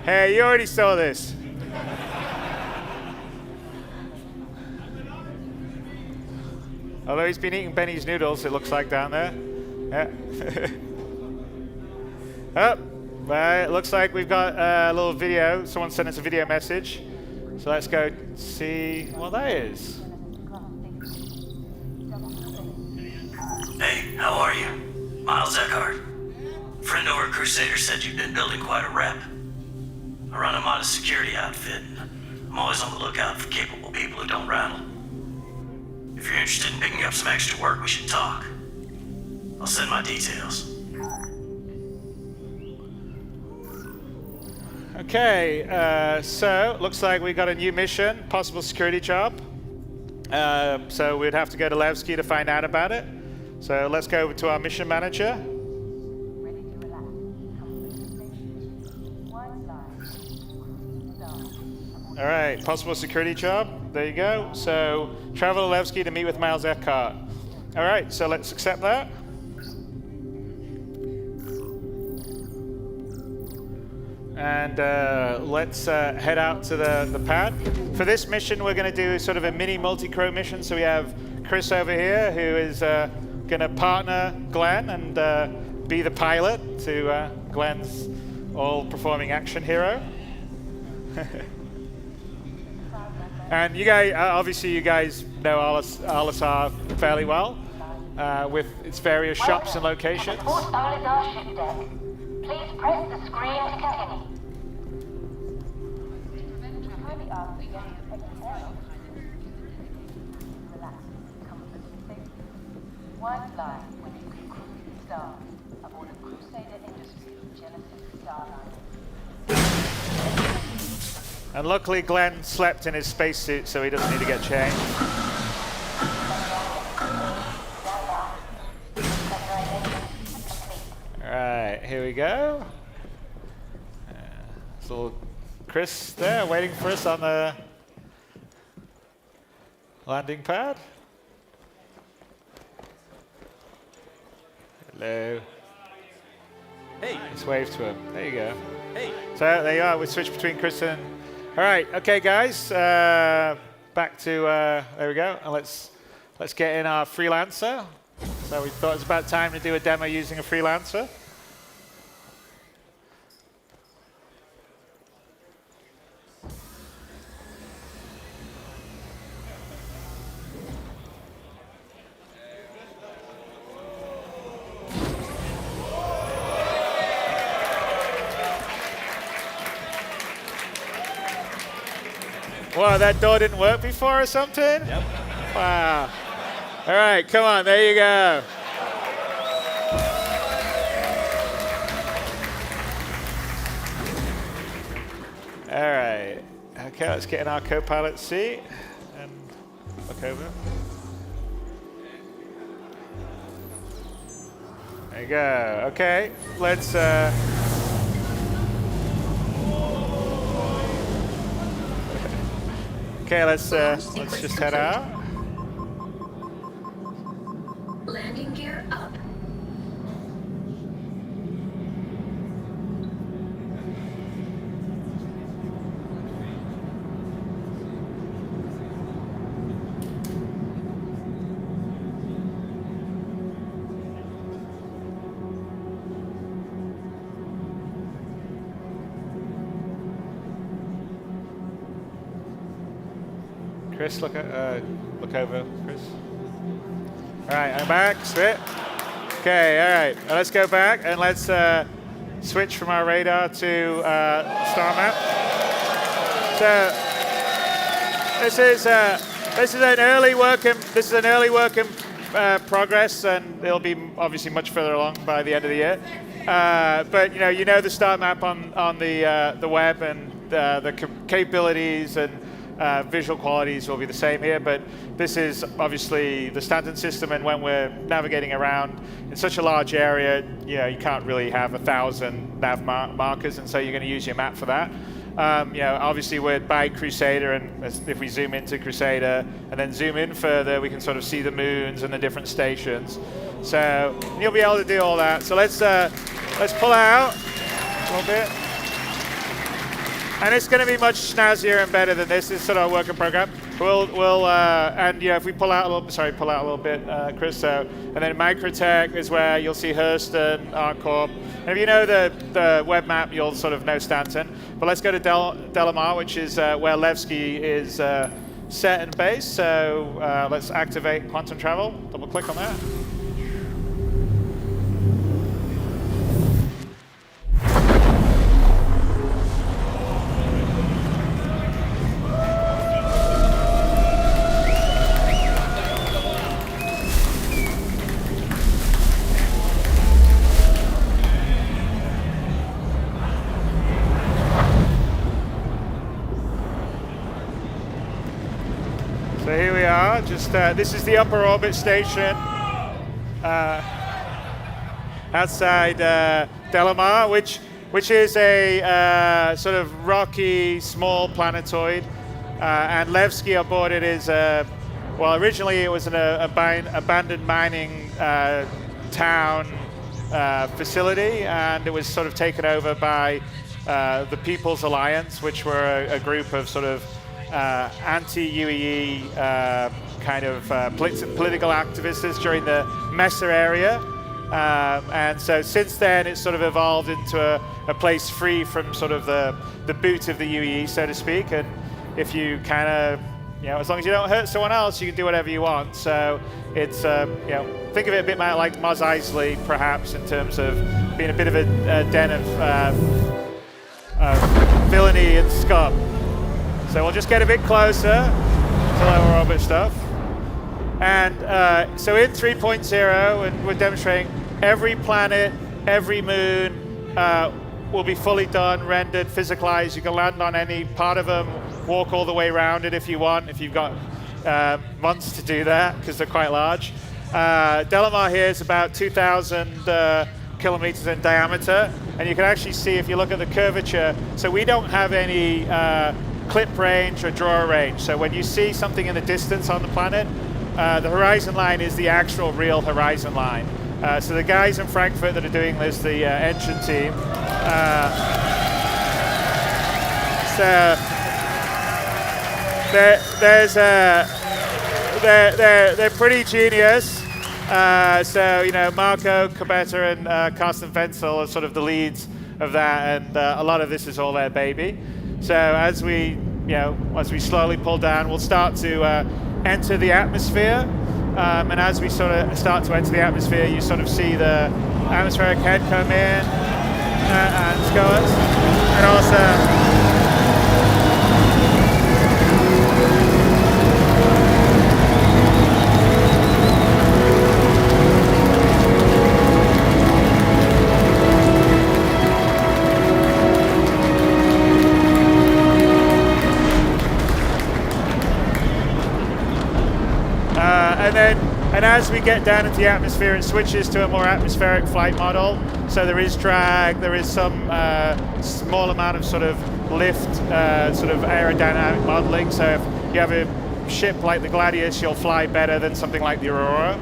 Hey, you already saw this. Although he's been eating Benny's noodles, it looks like down there. Yeah. Oh, well, it looks like we've got a little video. Someone sent us a video message. So let's go see what that is. Hey, how are you? Miles Eckhart. Friend over at Crusader said you've been building quite a rep. I run a modest security outfit. I'm always on the lookout for capable people who don't rattle. If you're interested in picking up some extra work, we should talk. I'll send my details. Okay, so looks like we got a new mission, possible security job. So we'd have to go to Levski to find out about it. So let's go over to our mission manager. All right, possible security job. There you go. So travel to Levski to meet with Miles Eckhart. All right, so let's accept that. And let's head out to the pad. For this mission, we're going to do sort of a mini multi-crew mission. So we have Chris over here, who is going to partner Glenn and be the pilot to Glenn's all-performing action hero. And you guys, obviously, you guys know Alisar fairly well with its various shops and locations. Please press the screen to continue. One line when you can cruise stars aboard a Crusader Industries Genesis Starliner. And luckily Glenn slept in his spacesuit, so he doesn't need to get changed. Alright, here we go. There's little Chris there waiting for us on the landing pad. Hello. Hey. Let's wave to him. There you go. Hey. So there you are. We switch between Chris and... All right. Okay, guys. Back to... there we go. And let's get in our Freelancer. So we thought it was about time to do a demo using a Freelancer. Wow, that door didn't work before or something? Yep. Wow. All right, come on, there you go. All right. Okay, let's get in our co-pilot seat and look over. There you go. Okay, let's... Okay, let's just head out. Landing gear up. Chris, look over, Chris. All right, I'm back. Sit. Okay, all right. Now let's go back and let's switch from our radar to star map. So this is an early work in progress, and it'll be obviously much further along by the end of the year. But you know the star map on the web, and the capabilities and visual qualities will be the same here, but this is obviously the standard system, and when we're navigating around in such a large area, you can't really have 1,000 nav markers, and so you're going to use your map for that. Obviously we're by Crusader, and if we zoom into Crusader and then zoom in further, we can sort of see the moons and the different stations. So you'll be able to do all that. So let's pull out a little bit. And it's going to be much snazzier and better than this. This is sort of a work in program. And if we pull out a little bit, Chris. So, and then Microtech is where you'll see Hurston, ArcCorp. And if you know the web map, you'll sort of know Stanton. But let's go to Delamar, which is where Levski is set and base. So let's activate quantum travel. Double click on that. So here we are, this is the upper orbit station outside Delamar, which is a sort of rocky, small planetoid. And Levski aboard it is, originally it was an abandoned mining town facility, and it was sort of taken over by the People's Alliance, which were a group of sort of anti-UEE kind of political activists during the Messer area. And so since then, it's sort of evolved into a place free from sort of the boot of the UEE, so to speak. And if you kind of, as long as you don't hurt someone else, you can do whatever you want. So it's, think of it a bit like Mos Eisley, perhaps, in terms of being a bit of a den of villainy and scum. So we'll just get a bit closer to lower orbit stuff. And so in 3.0, and we're demonstrating every planet, every moon will be fully done, rendered, physicalized. You can land on any part of them, walk all the way around it if you want, if you've got months to do that, because they're quite large. Delamar here is about 2,000 kilometers in diameter. And you can actually see, if you look at the curvature, so we don't have any clip range or draw range. So when you see something in the distance on the planet, the horizon line is the actual real horizon line. So the guys in Frankfurt that are doing this, the engine team, so they're pretty genius. So Marco Cabetta and Carsten Wenzel are sort of the leads of that, and a lot of this is all their baby. So as we slowly pull down, we'll start to enter the atmosphere. And as we sort of start to enter the atmosphere, you sort of see the atmospheric head come in and scores. And also, and as we get down into the atmosphere, it switches to a more atmospheric flight model. So there is drag, there is some small amount of sort of lift, sort of aerodynamic modeling. So if you have a ship like the Gladius, you'll fly better than something like the Aurora.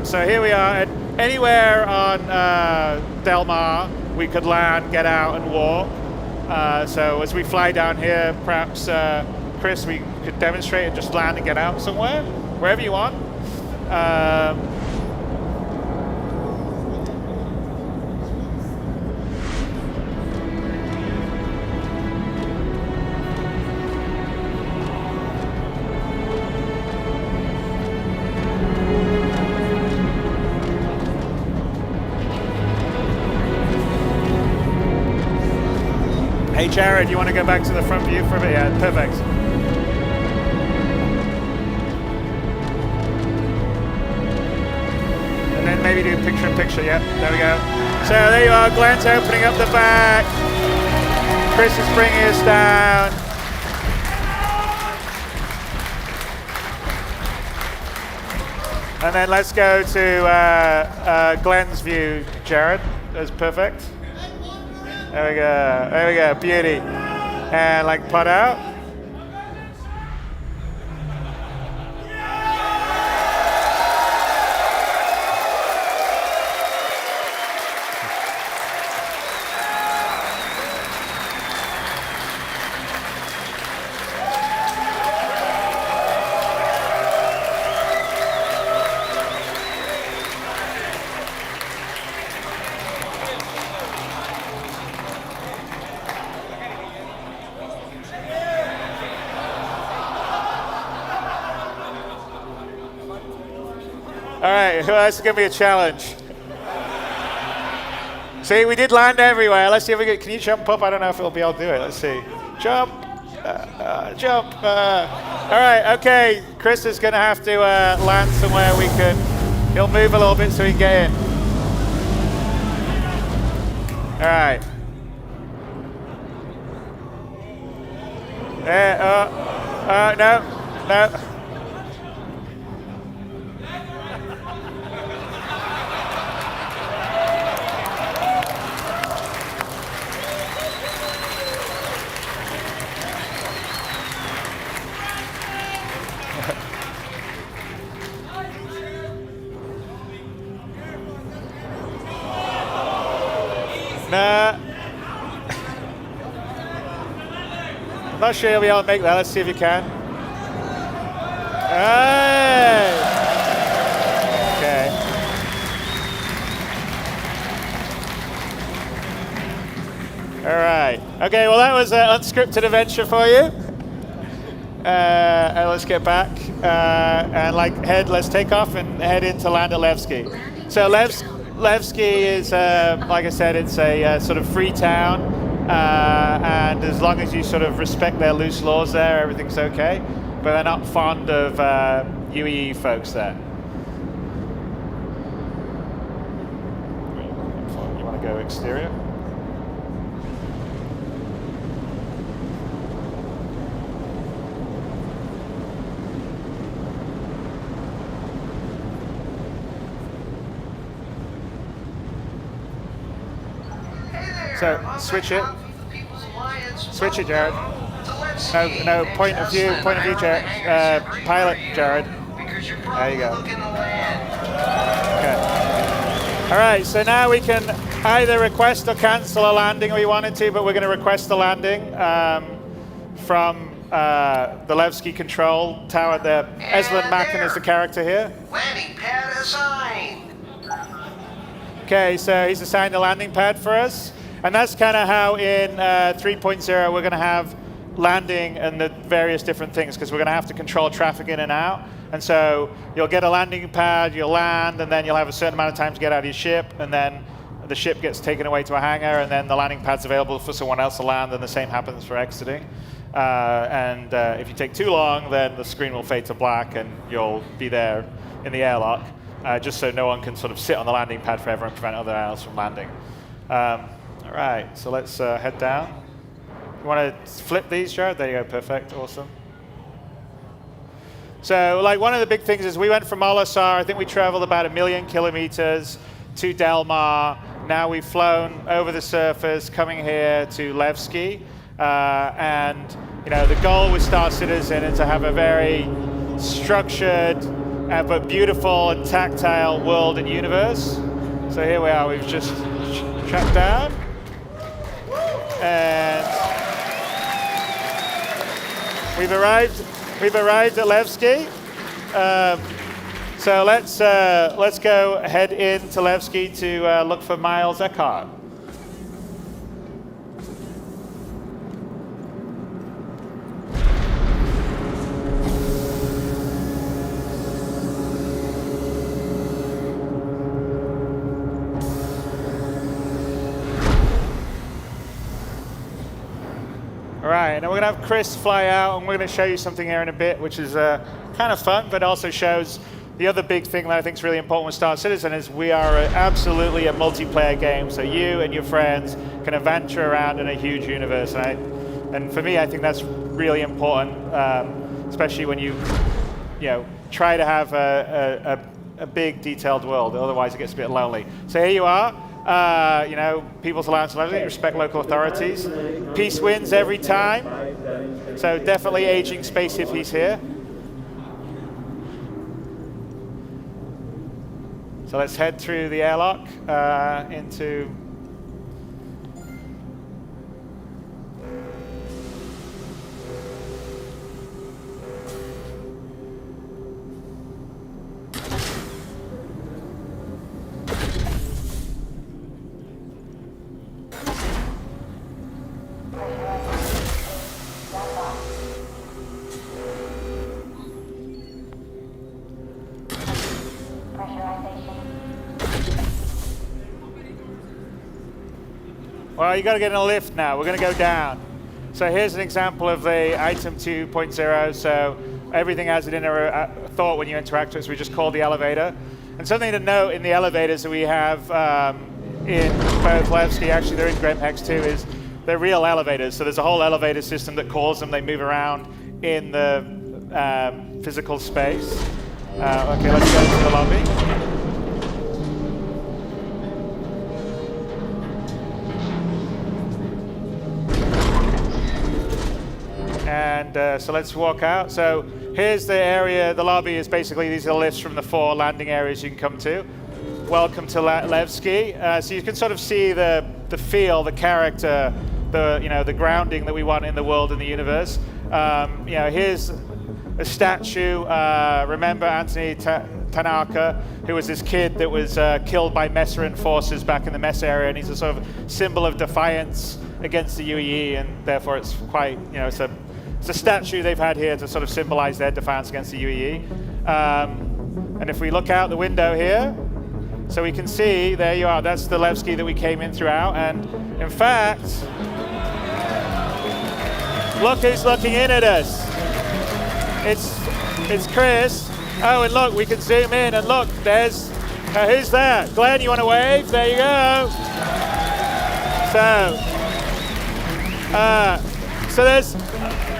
So here we are, and anywhere on Delamar, we could land, get out, and walk. So as we fly down here, perhaps, Chris, we could demonstrate and just land and get out somewhere, wherever you want. Hey Jared, you want to go back to the front view for a bit? Yeah, perfect. And then maybe do picture-in-picture, yeah, there we go. So there you are, Glenn's opening up the back. Chris is bringing us down. And then let's go to Glenn's view, Jared. That's perfect. There we go, beauty. And like pot out. right, well, that's going to be a challenge. See, we did land everywhere. Let's see if we can you jump up? I don't know if we'll be able to do it. Let's see. Jump. Jump. All right, okay. Chris is going to have to land somewhere we can. He'll move a little bit so we can get in. All right. No. Nah. I'm not sure you'll be able to make that. Let's see if you can. Hey! Okay. All right. Okay, well, that was an unscripted adventure for you. And let's get back. And let's take off and head into land at Levski. So Levski is, like I said, it's a sort of free town, and as long as you sort of respect their loose laws there, everything's okay. But they're not fond of UEE folks there. You want to go exterior? So switch it. Switch it, Jared. No, point of view, Jared. Pilot, Jared. There you go. Okay. All right, so now we can either request or cancel a landing if we wanted to, but we're going to request a landing from the Levski control tower. The Eslan Macken is the character here. Landing pad assigned. Okay, so he's assigned a landing pad for us. And that's kind of how in 3.0 we're going to have landing and the various different things, because we're going to have to control traffic in and out. And so you'll get a landing pad, you'll land, and then you'll have a certain amount of time to get out of your ship, and then the ship gets taken away to a hangar, and then the landing pad's available for someone else to land, and the same happens for exiting. If you take too long, then the screen will fade to black, and you'll be there in the airlock, just so no one can sort of sit on the landing pad forever and prevent other airlines from landing. All right, so let's head down. You want to flip these, Jared? There you go, perfect, awesome. So, one of the big things is we went from Olasar, I think we traveled about 1 million kilometers to Del Mar. Now we've flown over the surface, coming here to Levski. And, the goal with Star Citizen is to have a very structured but beautiful and tactile world and universe. So here we are, we've just tracked down. And we've arrived at Levski. So let's go head into Levski to look for Miles Eckhart. All right, and then we're going to have Chris fly out, and we're going to show you something here in a bit, which is kind of fun, but also shows the other big thing that I think is really important with Star Citizen is we are absolutely a multiplayer game, so you and your friends can adventure around in a huge universe. And for me, I think that's really important, especially when you try to have a big, detailed world. Otherwise, it gets a bit lonely. So here you are. People's Alliance and everything, respect local authorities. Peace wins every time. So definitely aging space hippies here. So let's head through the airlock into... Pressure Well, you got to get in a lift now. We're going to go down. So here's an example of the item 2.0. So everything has an inner thought when you interact with it. So we just call the elevator. And something to note in the elevators that we have in both Levski, actually they're in Gremhex too, is they're real elevators. So there's a whole elevator system that calls them. They move around in the physical space. Okay, let's go to the lobby. And so let's walk out. So here's the area. The lobby is basically, these are the lifts from the 4 landing areas you can come to. Welcome to Levski. So you can sort of see the feel, the character, the grounding that we want in the world and the universe. Here's a statue. Remember Anthony Tanaka, who was this kid that was killed by Messeran forces back in the Mess area, and he's a sort of symbol of defiance against the UEE, and therefore it's quite, it's a statue they've had here to sort of symbolize their defiance against the UEE. And if we look out the window here, so we can see, there you are, that's the Levski that we came in throughout. And in fact, look who's looking in at us. It's Chris. Oh, and look, we can zoom in and look, there's, who's that? Glenn, you want to wave? There you go. So there's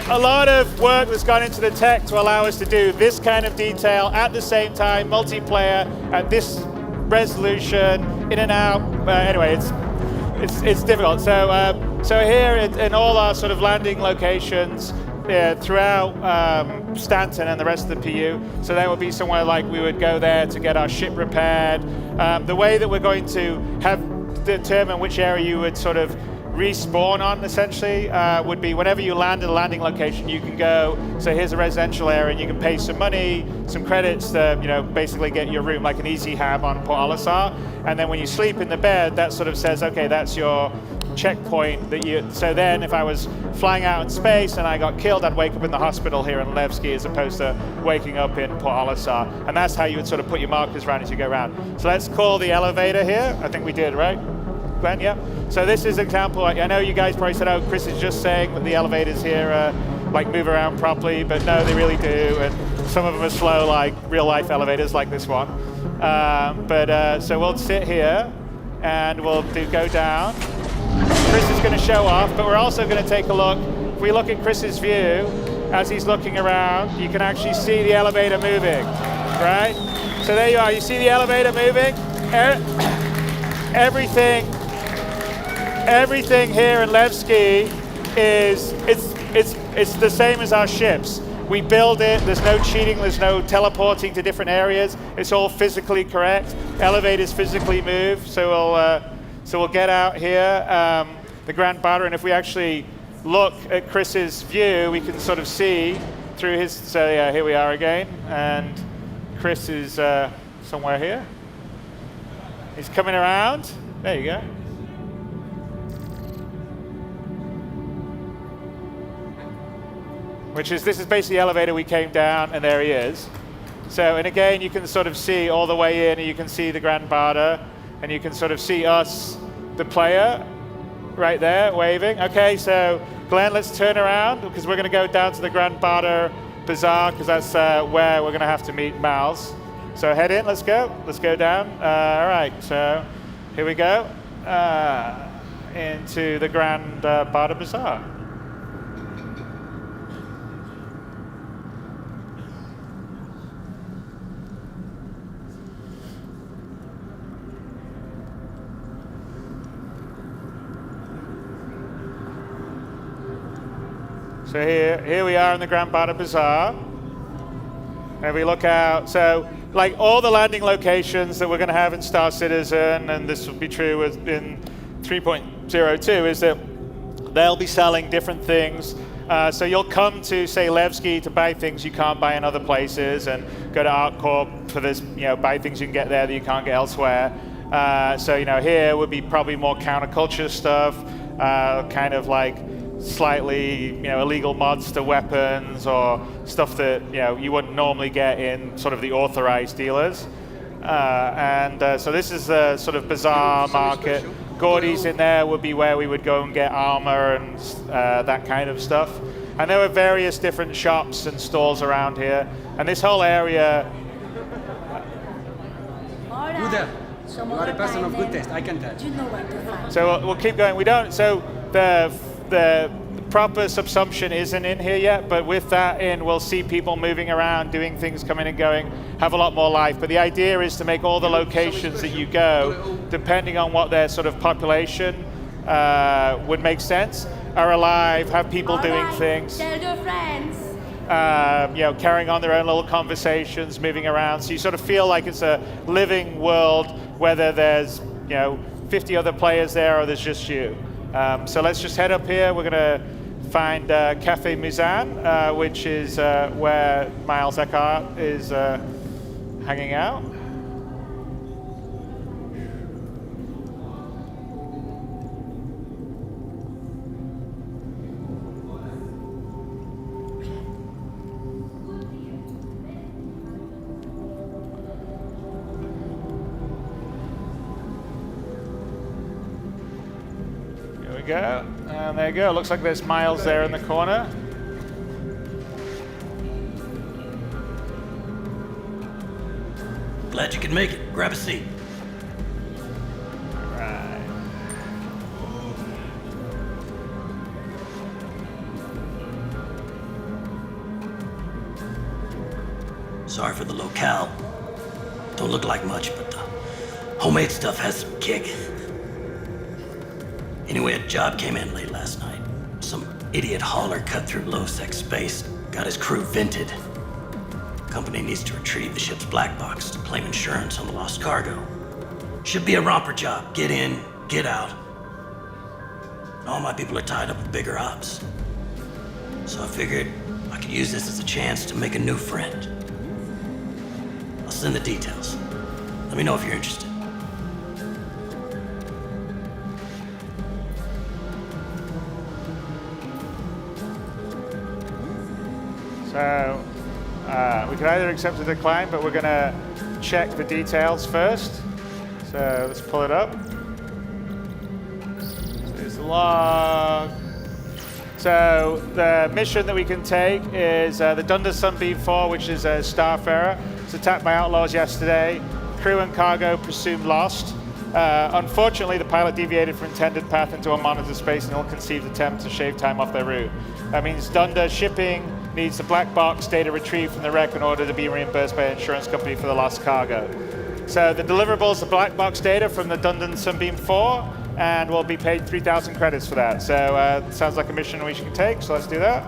a lot of work that's gone into the tech to allow us to do this kind of detail at the same time, multiplayer, at this resolution, in and out. Anyway, it's difficult. So here in all our sort of landing locations throughout Stanton and the rest of the PU, so there would be somewhere like we would go there to get our ship repaired. The way that we're going to determine which area you would sort of respawn on, essentially, would be whenever you land at a landing location, you can go, so here's a residential area, and you can pay some money, some credits to, basically get your room, like an easy hab on Port Olisar. And then when you sleep in the bed, that sort of says, okay, that's your checkpoint that you, so then if I was flying out in space and I got killed, I'd wake up in the hospital here in Levski as opposed to waking up in Port Olisar. And that's how you would sort of put your markers around as you go around. So let's call the elevator here. I think we did, right? Glenn, yeah. So this is an example. I know you guys probably said, oh, Chris is just saying that the elevators here move around properly, but no, they really do. And some of them are slow, like real life elevators like this one. So we'll sit here and we'll go down. Chris is going to show off, but we're also going to take a look. If we look at Chris's view, as he's looking around, you can actually see the elevator moving, right? So there you are. You see the elevator moving? Everything here in Levski it's the same as our ships. We build it. There's no cheating. There's no teleporting to different areas. It's all physically correct. Elevators physically move. So we'll get out here, the Grand Barter, and if we actually look at Chris's view, we can sort of see through his. So yeah, here we are again, and Chris is somewhere here. He's coming around. There you go. This is basically the elevator we came down, and there he is. So, and again, you can sort of see all the way in, and you can see the Grand Barter, and you can sort of see us, the player, right there, waving. Okay, so Glenn, let's turn around, because we're going to go down to the Grand Barter Bazaar, because that's where we're going to have to meet Miles. So head in, let's go down. All right, so here we go, into the Grand Barter Bazaar. So here we are in the Grand Barter Bazaar. And we look out, so like all the landing locations that we're going to have in Star Citizen, and this will be true in 3.02, is that they'll be selling different things. So you'll come to, say, Levski to buy things you can't buy in other places, and go to ArtCorp for this, buy things you can get there that you can't get elsewhere. So here would be probably more counterculture stuff, kind of like slightly illegal mods to weapons or stuff that you wouldn't normally get in sort of the authorized dealers. So this is the sort of bazaar market. Gordy's in there would be where we would go and get armor and that kind of stuff. And there were various different shops and stores around here. And this whole area... Who there? You are a person of good taste, I can tell. So we'll keep going. We don't... So the proper subsumption isn't in here yet, but with that in, we'll see people moving around, doing things, coming and going, have a lot more life. But the idea is to make all the locations that you go, depending on what their sort of population would make sense, are alive, have people doing things. Tell your friends. You know, carrying on their own little conversations, moving around. So you sort of feel like it's a living world, whether there's, you know, 50 other players there or there's just you. So let's just head up here. We're going to find Cafe Muzan, which is where Miles Eckhart is hanging out. Go, and there you go. Looks like there's Miles there in the corner. Glad you could make it. Grab a seat. All right. Sorry for the locale. Don't look like much, but the homemade stuff has some kick. Anyway, a job came in late last night. Some idiot hauler cut through low-sec space, got his crew vented. Company needs to retrieve the ship's black box to claim insurance on the lost cargo. Should be a romper job. Get in, get out. All my people are tied up with bigger ops. So I figured I could use this as a chance to make a new friend. I'll send the details. Let me know if you're interested. So we can either accept or decline, but we're going to check the details first. So let's pull it up. So there's the log. So the mission that we can take is the Dunder Sunbeam 4, which is a starfarer. It's attacked by outlaws yesterday. Crew and cargo presumed lost. Unfortunately, the pilot deviated from intended path into unmonitored space in an ill-conceived attempt to shave time off their route. That means Dunder Shipping needs the black box data retrieved from the wreck in order to be reimbursed by an insurance company for the lost cargo. So the deliverables, the black box data from the Dunder Sunbeam 4, and we'll be paid 3,000 credits for that. So sounds like a mission we should take, so let's do that.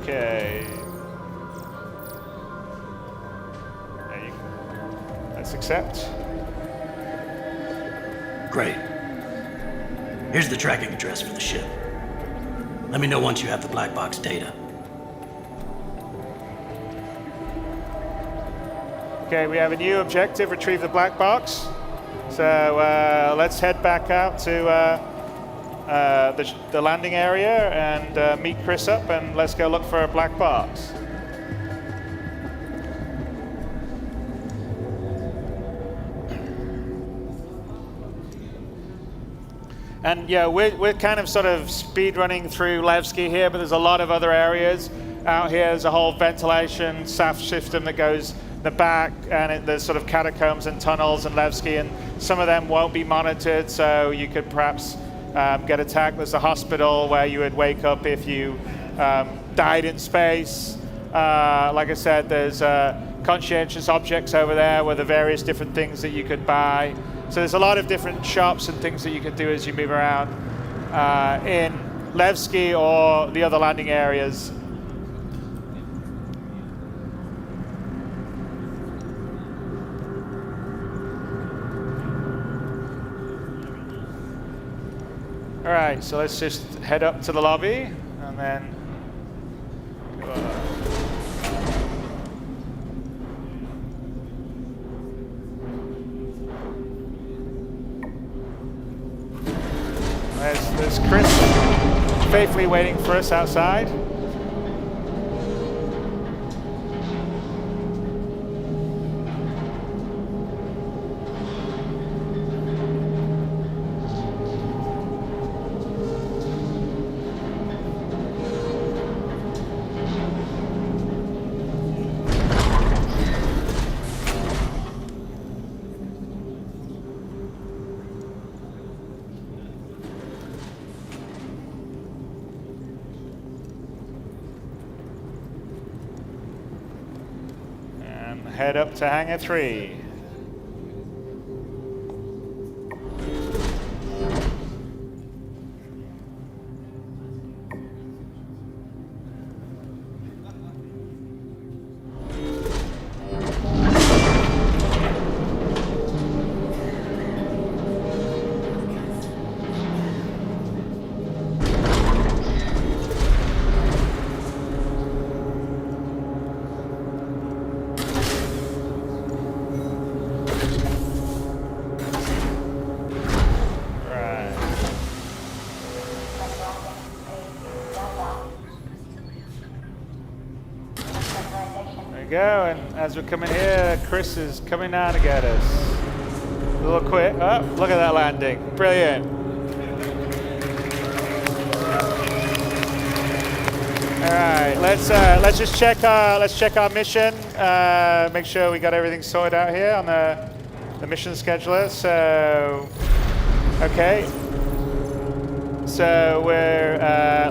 Okay. Let's accept. Great. Here's the tracking address for the ship. Let me know once you have the black box data. Okay, we have a new objective, retrieve the black box. So let's head back out to the landing area and meet Chris up, and let's go look for a black box. And yeah, we're kind of sort of speed running through Levski here, but there's a lot of other areas out here. There's a whole ventilation SAF system that goes in the back, and there's sort of catacombs and tunnels in Levski, and some of them won't be monitored, so you could perhaps get attacked. There's a hospital where you would wake up if you died in space. Like I said, there's conscientious objects over there with the various different things that you could buy. So there's a lot of different shops and things that you can do as you move around in Levski or the other landing areas. All right, so let's just head up to the lobby and then there's Chris faithfully waiting for us outside. head up to Hangar 3. Go, and as we're coming here, Chris is coming down to get us. A little quick. Oh, look at that landing! Brilliant. All right, let's just check our mission. Make sure we got everything sorted out here on the mission scheduler. So, okay. So we're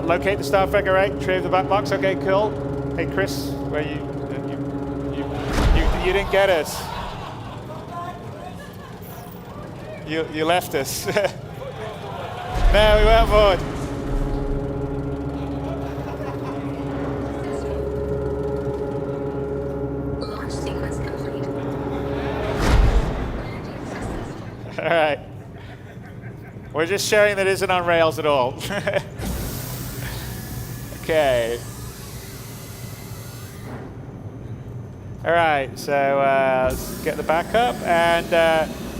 locate the Starfigure, right? Retrieve the black box. Okay, cool. Hey, Chris, where are you? You didn't get us. You left us. No, we weren't bored. Launch sequence complete. All right. We're just showing that isn't on rails at all. Okay. All right, so let's get the backup, and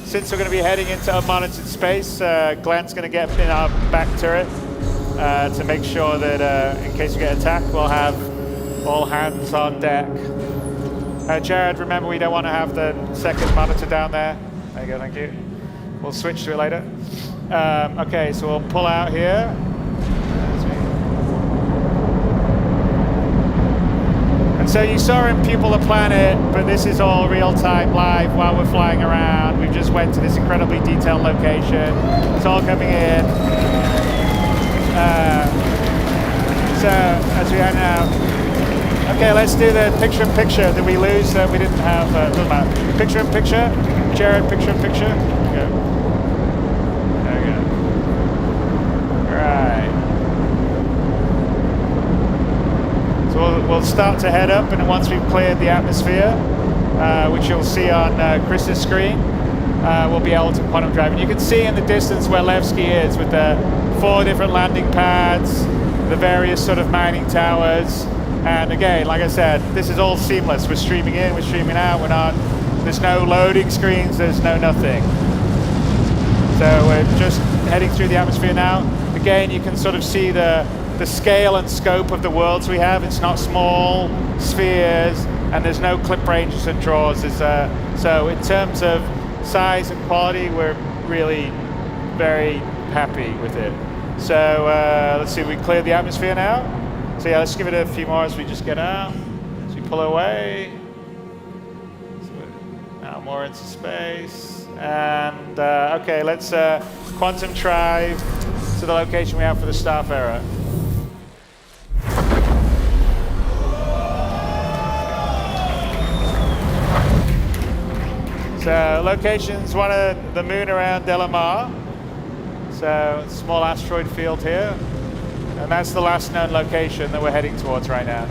since we're going to be heading into unmonitored space, Glenn's going to get in our back turret to make sure that in case we get attacked, we'll have all hands on deck. Jared, remember we don't want to have the second monitor down there. There you go, thank you. We'll switch to it later. Okay, so we'll pull out here. And so you saw in People the Planet, but this is all real-time live while we're flying around. We've just went to this incredibly detailed location. It's all coming in. So as we are now, okay, let's do the picture-in-picture. Did we lose? We didn't have, doesn't matter. Picture-in-picture. Jared, picture-in-picture. There we go. All right. So we'll start to head up, and once we've cleared the atmosphere, which you'll see on Chris's screen, we'll be able to quantum drive. And you can see in the distance where Levski is with the 4 different landing pads, the various sort of mining towers. And again, like I said, this is all seamless. We're streaming in, we're streaming out, there's no loading screens, there's no nothing. So we're just heading through the atmosphere now. Again, you can sort of see the scale and scope of the worlds we have. It's not small spheres, and there's no clip ranges and draws. So in terms of size and quality, we're really very happy with it. So let's see, we cleared the atmosphere now. So yeah, let's give it a few more as we just get out. As we pull away. So we're now more into space. And okay, let's quantum drive to the location we have for the Starfarer. So location's one of the moon around Delamar. So small asteroid field here. And that's the last known location that we're heading towards right now.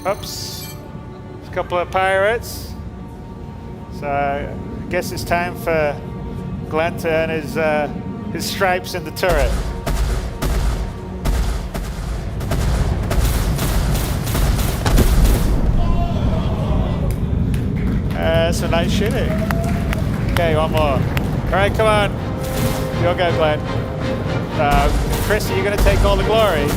Oops, a couple of pirates. So I guess it's time for Glenn to earn his stripes in the turret. Some nice shooting. Okay, one more. All right, come on. You'll go, Glenn. Chris, are you going to take all the glory?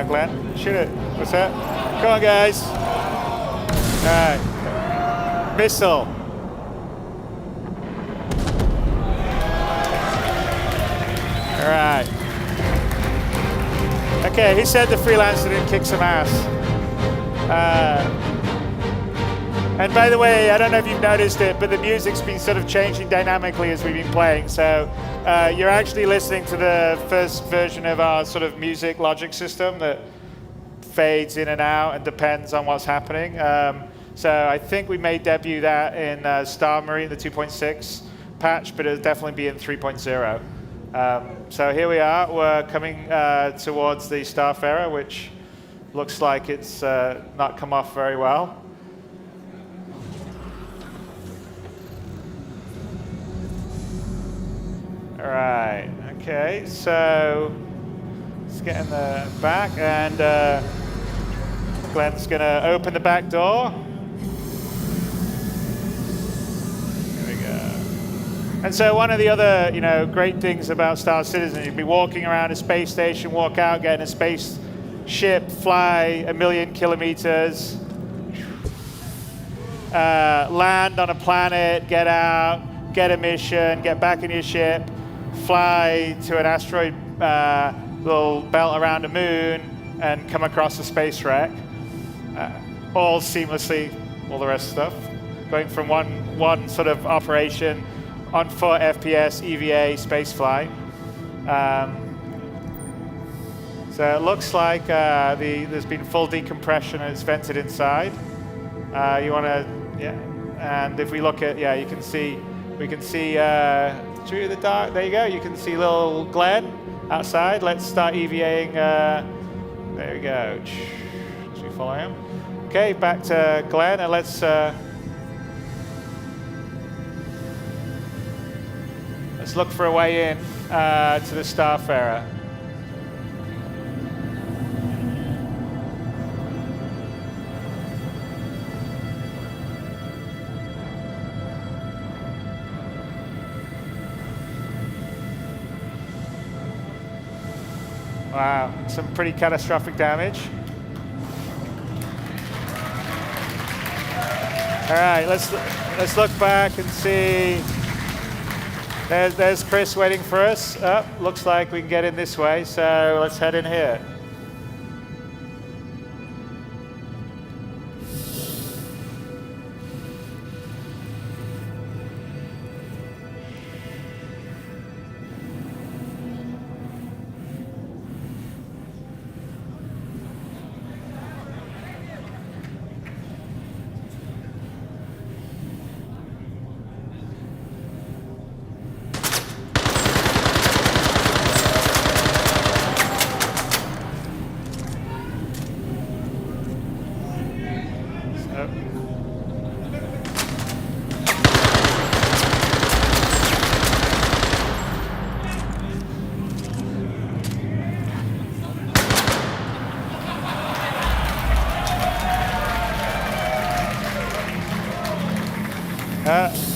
on, Glenn. Shoot it. What's that? Come on, guys. All right. Missile. All right. Okay, he said the Freelancer didn't kick some ass. And by the way, I don't know if you've noticed it, but the music's been sort of changing dynamically as we've been playing. So you're actually listening to the first version of our sort of music logic system that fades in and out and depends on what's happening. So I think we may debut that in Star Marine, the 2.6 patch, but it'll definitely be in 3.0. So here we are. We're coming towards the Starfarer, which looks like it's not come off very well. All right. Okay. So let's get in the back, and Glenn's going to open the back door. And so one of the other, great things about Star Citizen, you'd be walking around a space station, walk out, get in a spaceship, fly 1 million kilometers, land on a planet, get out, get a mission, get back in your ship, fly to an asteroid little belt around the moon, and come across a space wreck, all seamlessly, all the rest of stuff, going from one sort of operation on foot, FPS, EVA, spaceflight. So it looks like there's been full decompression and it's vented inside. You want to, yeah. And if we look at, we can see through the dark. There you go. You can see little Glenn outside. Let's start EVAing. There we go. Should we follow him? Okay, back to Glenn, and let's look for a way in to the Starfarer. Wow, some pretty catastrophic damage. All right, let's look back and see. There's Chris waiting for us. Looks like we can get in this way, so let's head in here.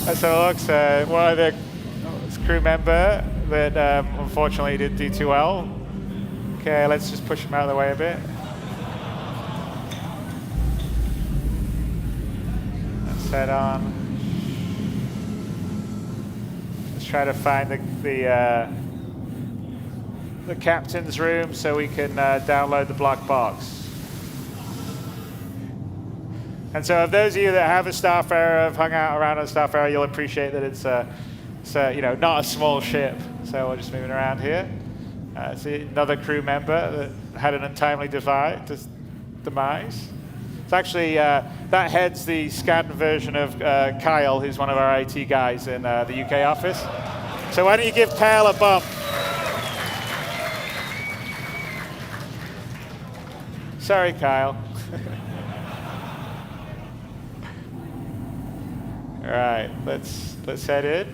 Let's have a look. One of the crew member that unfortunately didn't do too well. Okay, let's just push him out of the way a bit. Let's head on. Let's try to find the captain's room so we can download the block box. And so, of those of you that have a Starfarer, have hung out around a Starfarer, you'll appreciate that it's not a small ship. So we're just moving around here. See another crew member that had an untimely demise. It's actually that heads the scanned version of Kyle, who's one of our IT guys in the UK office. So why don't you give Kyle a bump? Sorry, Kyle. All right, let's head in.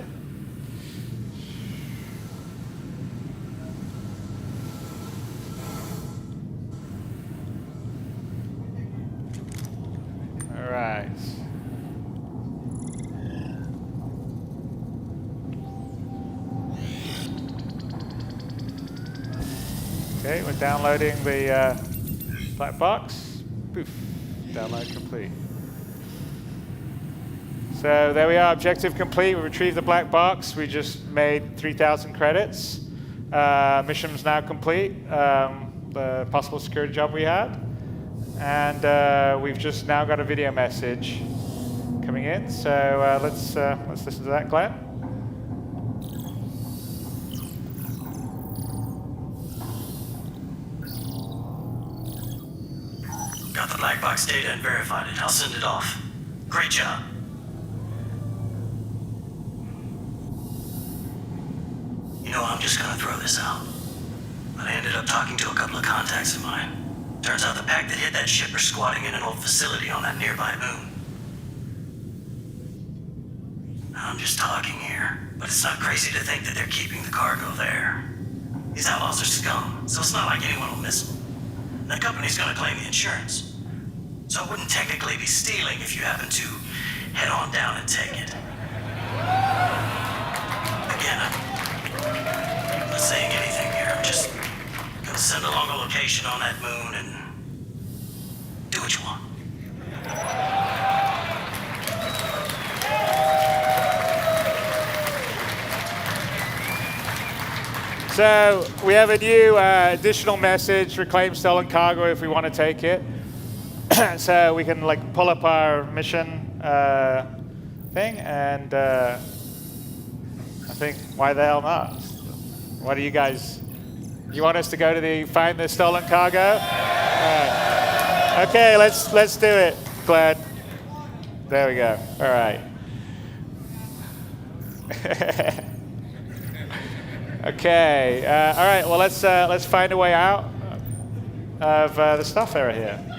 All right. Okay, we're downloading the Black box. Poof. Download complete. So there we are, objective complete. We retrieved the black box. We just made 3,000 credits. Mission's now complete. The possible security job we had. And we've just now got a video message coming in. So let's listen to that, Glenn. Got the black box data and verified it. I'll send it off. Great job. You know, I'm just gonna throw this out. But I ended up talking to a couple of contacts of mine. Turns out the pack that hit that ship are squatting in an old facility on that nearby moon. I'm just talking here, but it's not crazy to think that they're keeping the cargo there. These outlaws are scum, so it's not like anyone will miss them. That company's gonna claim the insurance. So it wouldn't technically be stealing if you happen to head on down and take it. Again, I'm not saying anything here. I'm just gonna send along a location on that moon and do what you want. So we have a new additional message, reclaim stolen cargo if we want to take it. So we can like pull up our mission thing, and I think why the hell not? What do you guys? You want us to go to find the stolen cargo? Okay, let's do it, Glenn. There we go. All right. Okay. All right. Well, let's find a way out of the stuff area here.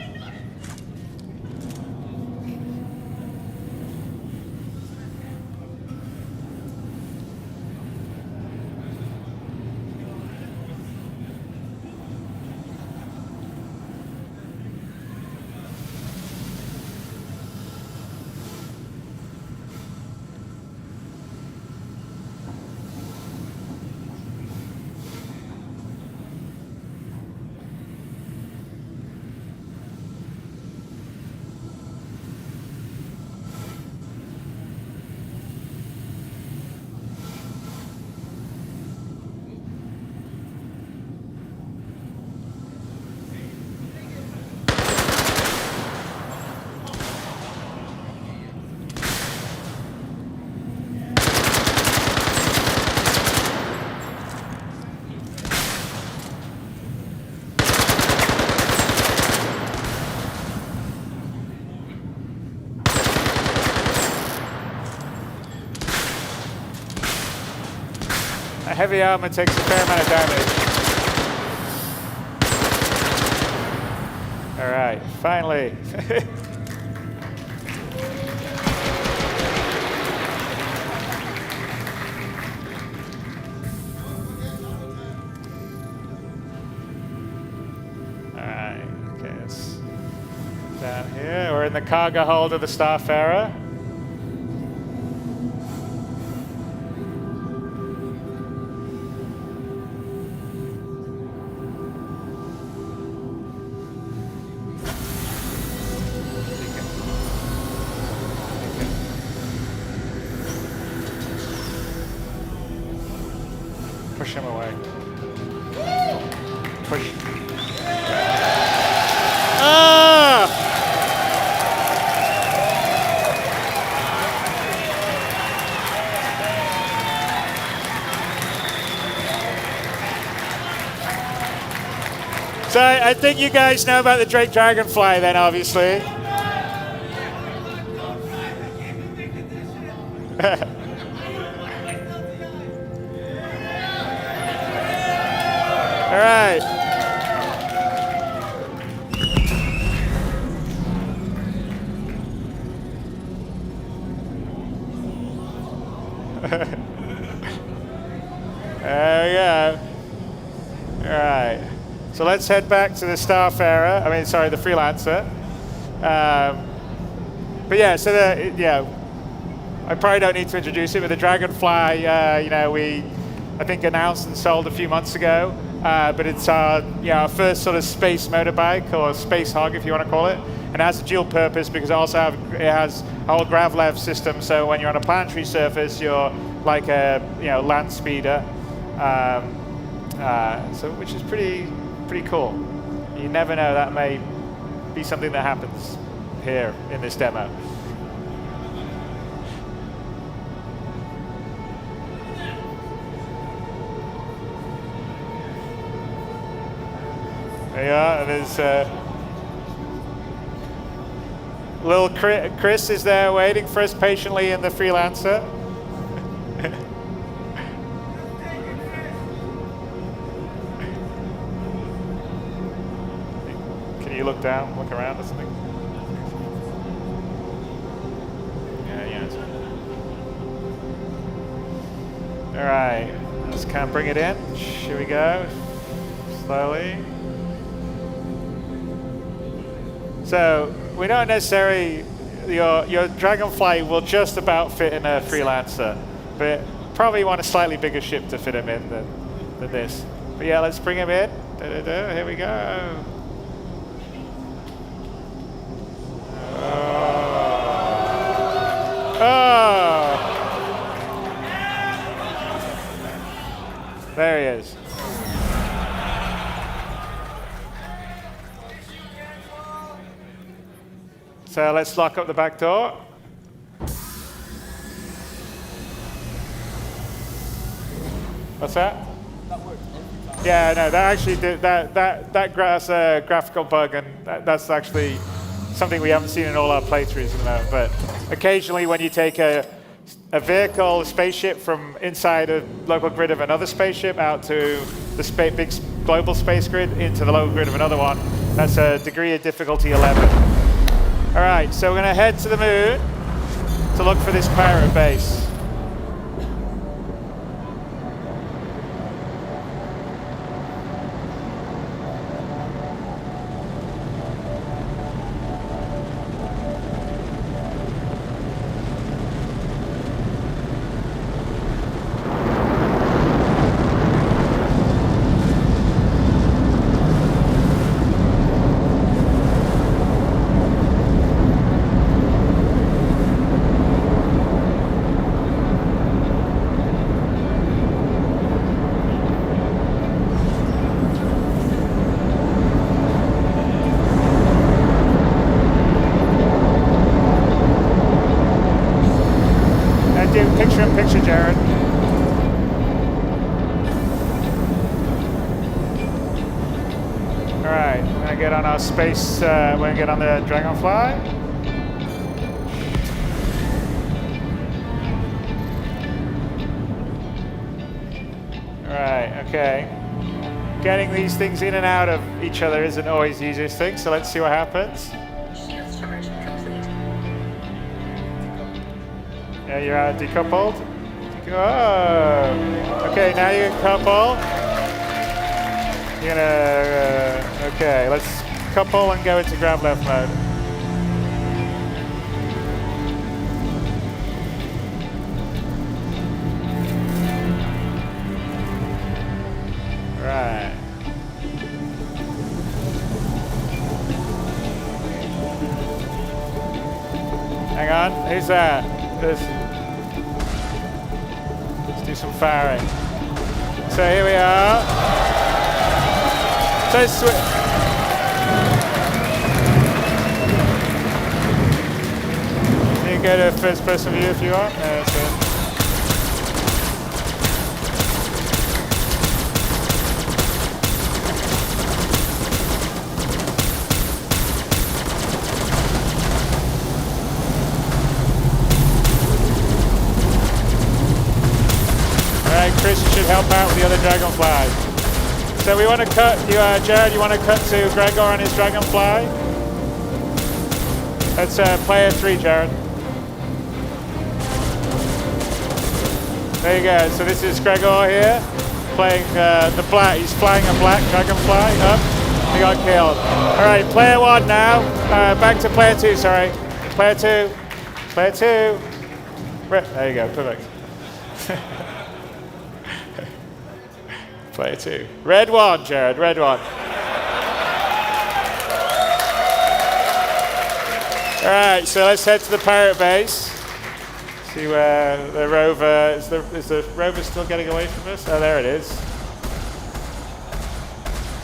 Heavy armor takes a fair amount of damage. All right, finally. All right, okay, it's down here. We're in the cargo hold of the Starfarer. Push him away. Push. Ah! So I think you guys know about the Dragonfly then, obviously. All right. There we go. All right. So let's head back to the Starfarer. I mean, sorry, the Freelancer. But yeah, so I probably don't need to introduce it, but the Dragonfly, we, I think, announced and sold a few months ago. but it's our first sort of space motorbike, or space hog if you want to call it. And it has a dual purpose because it has a whole gravlev system, so when you're on a planetary surface, you're like a land speeder, which is pretty cool. You never know, that may be something that happens here in this demo. There you are, and there's little Chris is there waiting for us patiently in the Freelancer. Can you look down, look around or something? Yeah. All right, let's kind of bring it in. Here we go, slowly. So we don't necessarily, your Dragonfly will just about fit in a Freelancer, but probably want a slightly bigger ship to fit him in than this. But yeah, let's bring him in. Here we go. Oh! There he is. So let's lock up the back door. What's that? That worked. Yeah, no, that actually did that's a graphical bug, and that's actually something we haven't seen in all our playthroughs at the moment. But occasionally, when you take a vehicle, a spaceship, from inside a local grid of another spaceship out to the big global space grid into the local grid of another one, that's a degree of difficulty 11. All right, so we're going to head to the moon to look for this pirate base. Picture, Jared. All right, we're gonna get on our space. We're gonna get on the Dragonfly. All right, okay. Getting these things in and out of each other isn't always the easiest thing, so let's see what happens. Shield charge complete. Yeah, you're decoupled. Oh, okay, now you can couple. You're gonna, okay, let's couple and go into grab left mode. Right. Hang on, who's that? Let's do some firing. So here we are. So you can go to first person view if you want. That's it. Chris, you should help out with the other Dragonflies. So we want to cut, Jared, you want to cut to Gregor on his Dragonfly? That's player 3, Jared. There you go, so this is Gregor here, playing the black, he's flying a black Dragonfly up, he got killed. All right, player 1 now, back to player 2, sorry. Player 2, player 2. There you go, perfect. Player 2. Red 1, Jared, red 1. All right, so let's head to the pirate base. See where the rover is. Is the rover still getting away from us? Oh, there it is.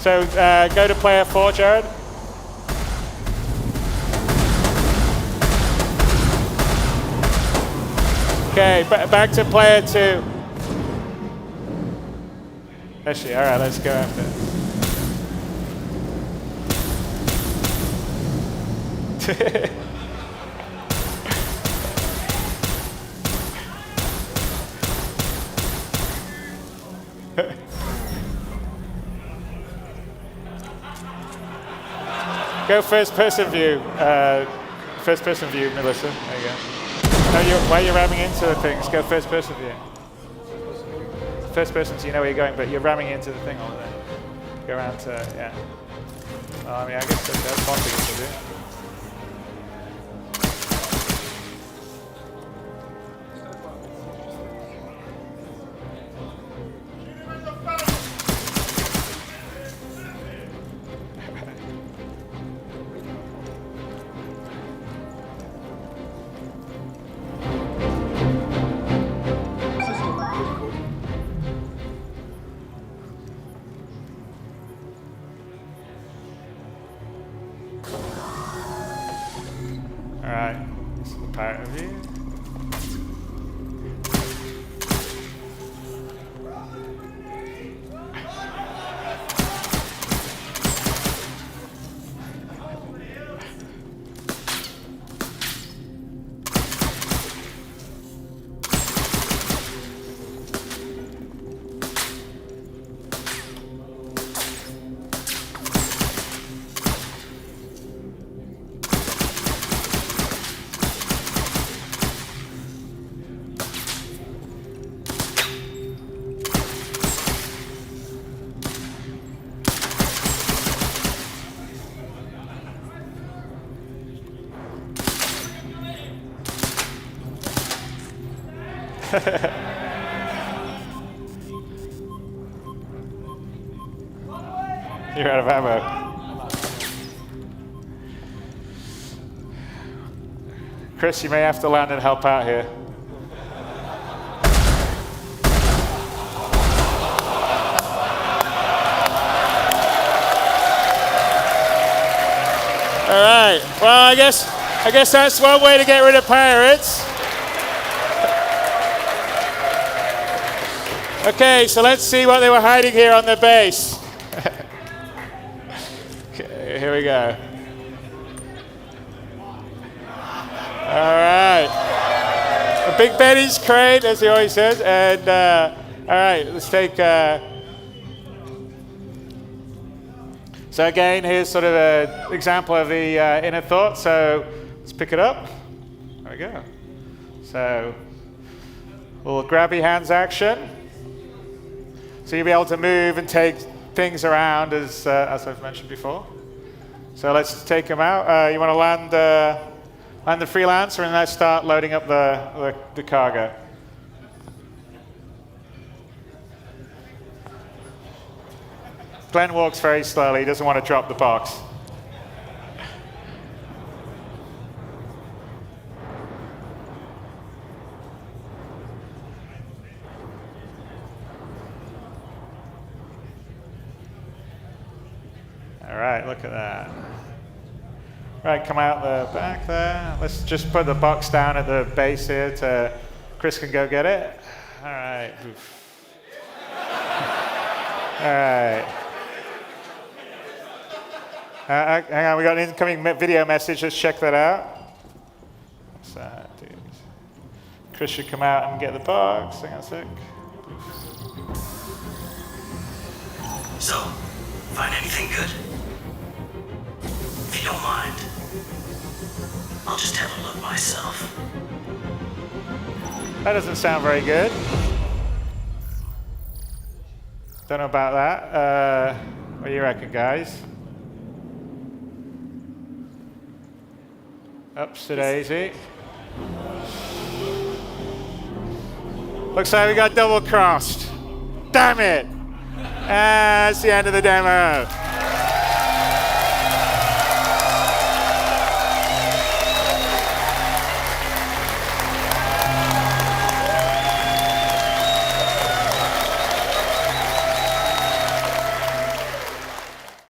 So go to player 4, Jared. Okay, back to player 2. Actually, all right, let's go after it. Go first person view. First person view, Melissa. There you go. No, while you're ramming into the things, go first person view. First person, so you know where you're going, but you're ramming into the thing all day. Go around to, yeah. Well, I mean, I guess that's one thing to do. You're out of ammo. Chris, you may have to land and help out here. All right. Well, I guess that's one way to get rid of pirates. Okay, so let's see what they were hiding here on the base. Okay, here we go. All right. A Big Betty's crate, as he always says. And all right, let's take. So again, here's sort of an example of the inner thought. So let's pick it up. There we go. So a little grabby hands action. So you'll be able to move and take things around, as I've mentioned before. So let's take them out. You want to land the Freelancer, and let's start loading up the cargo. Glenn walks very slowly. He doesn't want to drop the box. All right, look at that. Right, come out the back there. Let's just put the box down at the base here to Chris can go get it. All right. Oof. All right. Hang on, we got an incoming video message. Let's check that out. What's that, dude? Chris should come out and get the box. Hang on a sec. So, find anything good? If you don't mind, I'll just have a look myself. That doesn't sound very good. Don't know about that. What do you reckon, guys? Ups to daisy. Looks like we got double crossed. Damn it! That's the end of the demo.